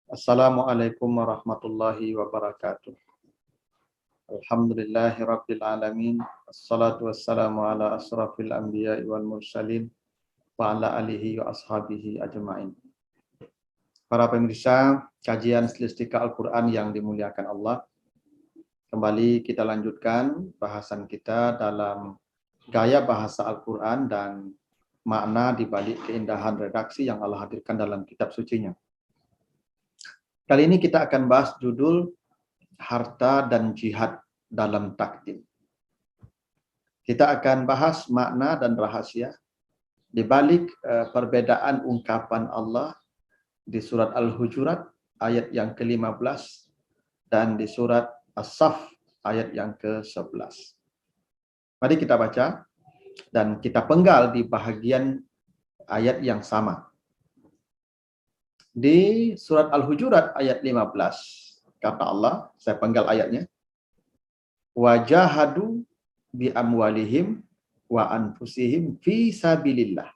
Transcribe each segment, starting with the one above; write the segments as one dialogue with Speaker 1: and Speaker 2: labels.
Speaker 1: Assalamualaikum warahmatullahi wabarakatuh. Alhamdulillahirabbil alamin. Assalatu wassalamu ala asrafil anbiya'i wal mursalin wa ala alihi wa ashabihi ajma'in. Para pemirsa kajian stilistika Al-Qur'an yang dimuliakan Allah. Kembali kita lanjutkan bahasan kita dalam gaya bahasa Al-Qur'an dan makna di balik keindahan redaksi yang Allah hadirkan dalam kitab sucinya. Kali ini kita akan bahas judul harta dan jihad dalam takdim. Kita akan bahas makna dan rahasia di balik perbedaan ungkapan Allah di surat Al-Hujurat ayat yang ke-15 dan di surat As-Saff ayat yang ke-11. Mari kita baca dan kita penggal di bahagian ayat yang sama. Di surat Al-Hujurat ayat 15 kata Allah, saya penggal ayatnya. Wajahadu bi amwalihim wa anfusihim fi sabilillah.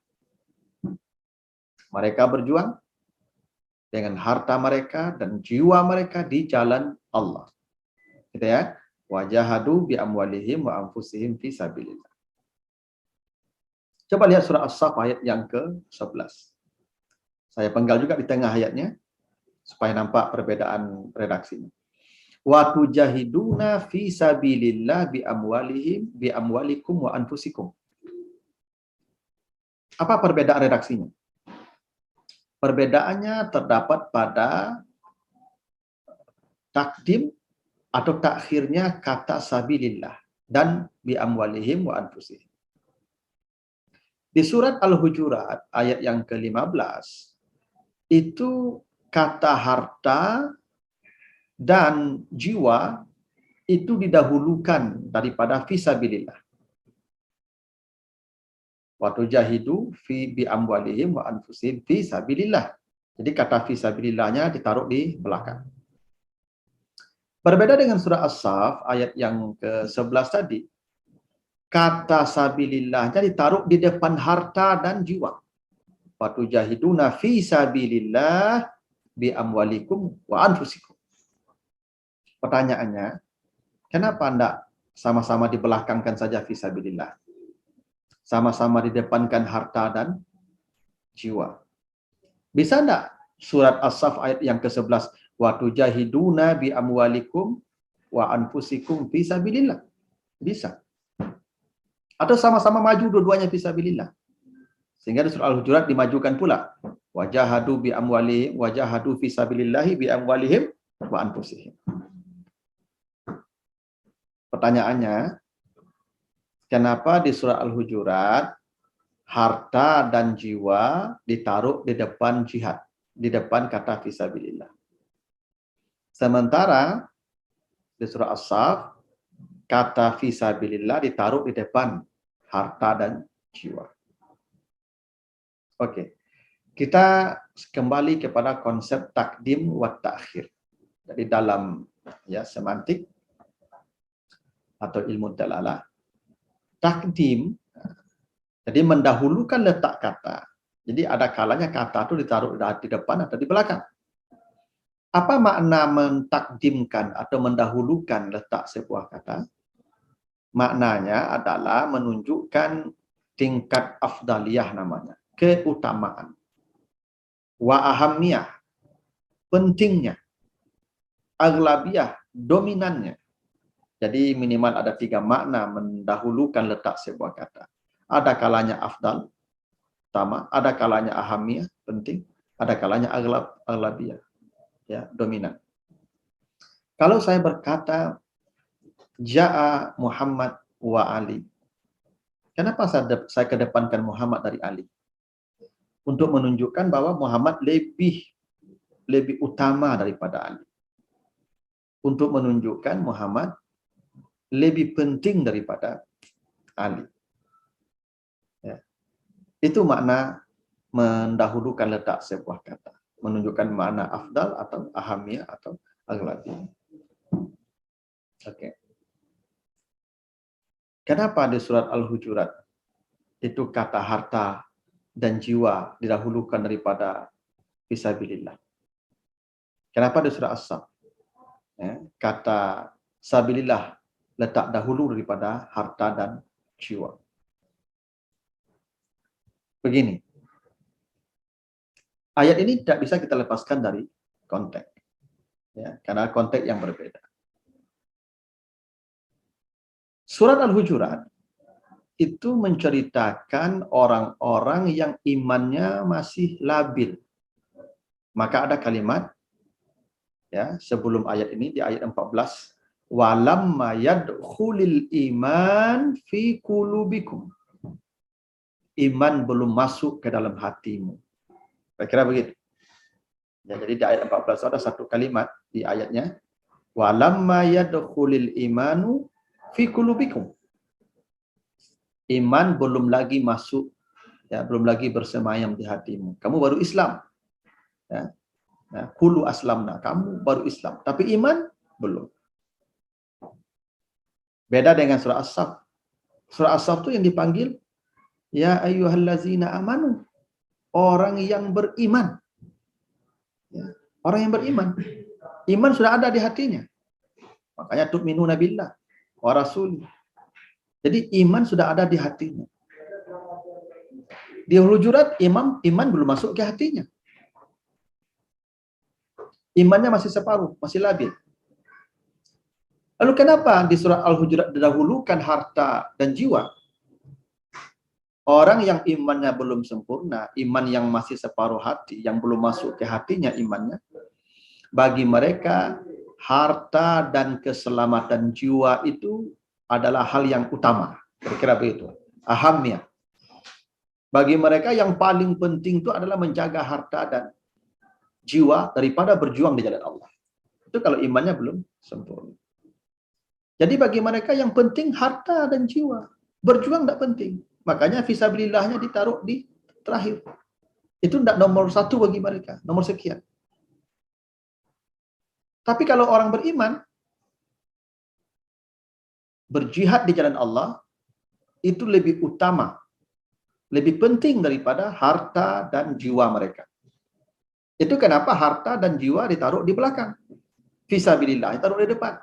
Speaker 1: Mereka berjuang dengan harta mereka dan jiwa mereka di jalan Allah. Gitu ya. Wajahadu bi amwalihim wa anfusihim fi sabilillah. Coba lihat surah As-Saff ayat yang ke-11. Saya penggal juga di tengah ayatnya supaya nampak perbedaan redaksinya. Wa tujahiduna fi sabilillah bi amwalihim bi amwalikum wa anfusikum. Apa perbedaan redaksinya? Perbedaannya terdapat pada takdim atau takhirnya kata sabilillah dan bi amwalihim wa anfusihim. Di surat Al-Hujurat ayat yang ke-15 itu kata harta dan jiwa itu didahulukan daripada fisabilillah. Wa tujahidu fi bi amwalihim wa anfusihim fi sabilillah. Jadi kata fisabilillahnya ditaruh di belakang. Berbeda dengan surah As-Saff ayat yang ke-11 tadi. Kata sabilillahnya ditaruh di depan harta dan jiwa. Wa tujahiduna fi sabilillah bi amwalikum wa anfusikum. Pertanyaannya, kenapa enggak sama-sama dibelakangkan saja fisabilillah? Sama-sama didepankan harta dan jiwa. Bisa enggak surat As-Saff ayat yang ke-11 wa tujahiduna bi amwalikum wa anfusikum fi sabilillah? Bisa. Atau sama-sama maju dua-duanya fi sabilillah. Sehingga di surah Al-Hujurat dimajukan pula. Wajahadu bi amwalihim wajahadu fi sabilillahi bi amwalihim wa anfusihim. Pertanyaannya, kenapa di surah Al-Hujurat harta dan jiwa ditaruh di depan jihad, di depan kata fisabilillah? Sementara di surah As-Saff kata fisabilillah ditaruh di depan harta dan jiwa. Oke. Kita kembali kepada konsep takdim wa ta'khir. Jadi dalam semantik atau ilmu dalalah, takdim jadi mendahulukan letak kata. Jadi ada kalanya kata itu ditaruh di depan atau di belakang. Apa makna mentakdimkan atau mendahulukan letak sebuah kata? Maknanya adalah menunjukkan tingkat afdaliyah namanya, keutamaan. Wa ahamiyah, pentingnya. Aglabiyah, dominannya. Jadi minimal ada 3 makna mendahulukan letak sebuah kata. Ada kalanya afdal, utama. Ada kalanya ahamiyah, penting. Ada kalanya aglabiyah, ya, dominan. Kalau saya berkata, Ja'a Muhammad wa Ali. Kenapa saya kedepankan Muhammad dari Ali? Untuk menunjukkan bahwa Muhammad lebih utama daripada Ali. Untuk menunjukkan Muhammad lebih penting daripada Ali. Ya. Itu makna mendahulukan letak sebuah kata. Menunjukkan makna afdal atau ahamiyah atau aghlabiyah. Oke. Kenapa di surat Al-Hujurat itu kata harta dan jiwa didahulukan daripada fisabilillah? Kenapa di surah As-Saff? Ya, kata sabilillah letak dahulu daripada harta dan jiwa. Begini, ayat ini tidak bisa kita lepaskan dari konteks, ya, karena konteks yang berbeda. Surat Al-Hujurat itu menceritakan orang-orang yang imannya masih labil. Maka ada kalimat, ya, sebelum ayat ini di ayat 14, walamma yadkhulil iman fi qulubikum. Iman belum masuk ke dalam hatimu. Saya kira begitu. Ya, jadi di ayat 14 ada satu kalimat di ayatnya, walamma yadkhulil imanu fi qulubikum. Iman belum lagi masuk, ya, belum lagi bersemayam di hatimu. Kamu baru Islam. Ya. Nah, kulu aslamna, kamu baru Islam, tapi iman belum. Beda dengan surah As-Saff. Surah As-Saff itu yang dipanggil ya ayyuhallazina amanu, orang yang beriman. Ya, orang yang beriman. Iman sudah ada di hatinya. Makanya tu'minuna billah wa rasul. Jadi iman sudah ada di hatinya. Di Hujurat iman belum masuk ke hatinya. Imannya masih separuh, masih labil. Lalu kenapa di surah Al-Hujurat didahulukan harta dan jiwa? Orang yang imannya belum sempurna, iman yang masih separuh hati, yang belum masuk ke hatinya imannya, bagi mereka harta dan keselamatan jiwa itu adalah hal yang utama. Kira-kira begitu. Ahamnya. Bagi mereka yang paling penting itu adalah menjaga harta dan jiwa daripada berjuang di jalan Allah. Itu kalau imannya belum sempurna. Jadi bagi mereka yang penting harta dan jiwa. Berjuang tidak penting. Makanya fisabilillahnya ditaruh di terakhir. Itu tidak nomor satu bagi mereka. Nomor sekian. Tapi kalau orang beriman, berjihad di jalan Allah, itu lebih utama. Lebih penting daripada harta dan jiwa mereka. Itu kenapa harta dan jiwa ditaruh di belakang. Fisabilillah ditaruh di depan.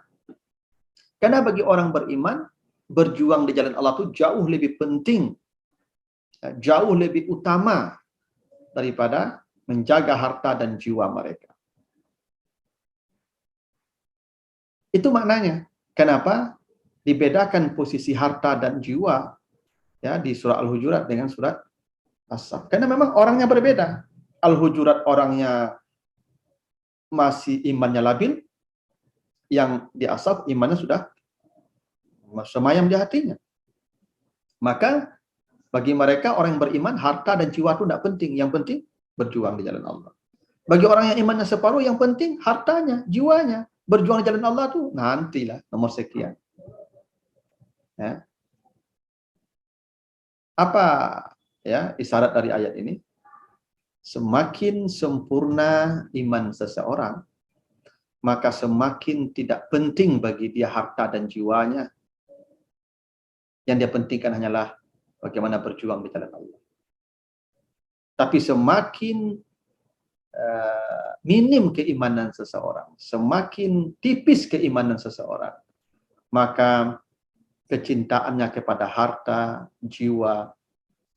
Speaker 1: Karena bagi orang beriman, berjuang di jalan Allah itu jauh lebih penting, jauh lebih utama daripada menjaga harta dan jiwa mereka. Itu maknanya. Kenapa dibedakan posisi harta dan jiwa, ya, di surah Al-Hujurat dengan surat As-Saff? Karena memang orangnya berbeda. Al-Hujurat orangnya masih imannya labil, yang di As-Saff imannya sudah semayam di hatinya. Maka bagi mereka orang yang beriman, harta dan jiwa itu tidak penting. Yang penting berjuang di jalan Allah. Bagi orang yang imannya separuh, yang penting hartanya, jiwanya. Berjuang di jalan Allah itu nantilah nomor sekian. Ya. Apa, ya, isyarat dari ayat ini? Semakin sempurna iman seseorang, maka semakin tidak penting bagi dia harta dan jiwanya. Yang dia pentingkan hanyalah bagaimana berjuang di jalan Allah. Tapi semakin minim keimanan seseorang, semakin tipis keimanan seseorang, maka kecintaannya kepada harta, jiwa,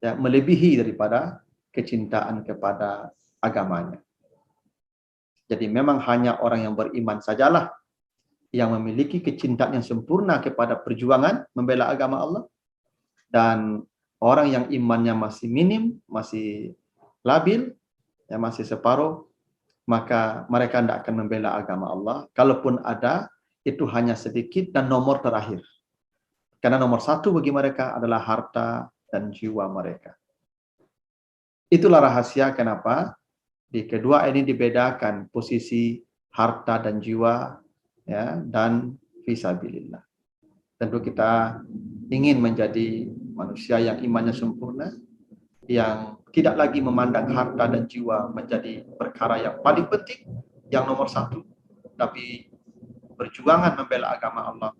Speaker 1: ya, melebihi daripada kecintaan kepada agamanya. Jadi memang hanya orang yang beriman sajalah yang memiliki kecintaan yang sempurna kepada perjuangan membela agama Allah. Dan orang yang imannya masih minim, masih labil, ya, masih separuh, maka mereka tidak akan membela agama Allah. Kalaupun ada, itu hanya sedikit dan nomor terakhir. Karena nomor satu bagi mereka adalah harta dan jiwa mereka. Itulah rahasia kenapa di kedua ini dibedakan posisi harta dan jiwa, ya, dan fisabilillah. Tentu kita ingin menjadi manusia yang imannya sempurna, yang tidak lagi memandang harta dan jiwa menjadi perkara yang paling penting, yang nomor satu, tapi perjuangan membela agama Allah.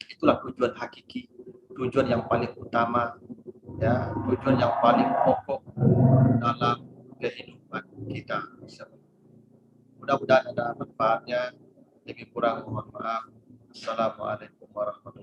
Speaker 1: Itulah tujuan hakiki, tujuan yang paling utama, ya, tujuan yang paling pokok dalam kehidupan kita semua. Mudah-mudahan ada manfaatnya. Lebih kurang mohon maaf. Assalamualaikum warahmatullahi wabarakatuh.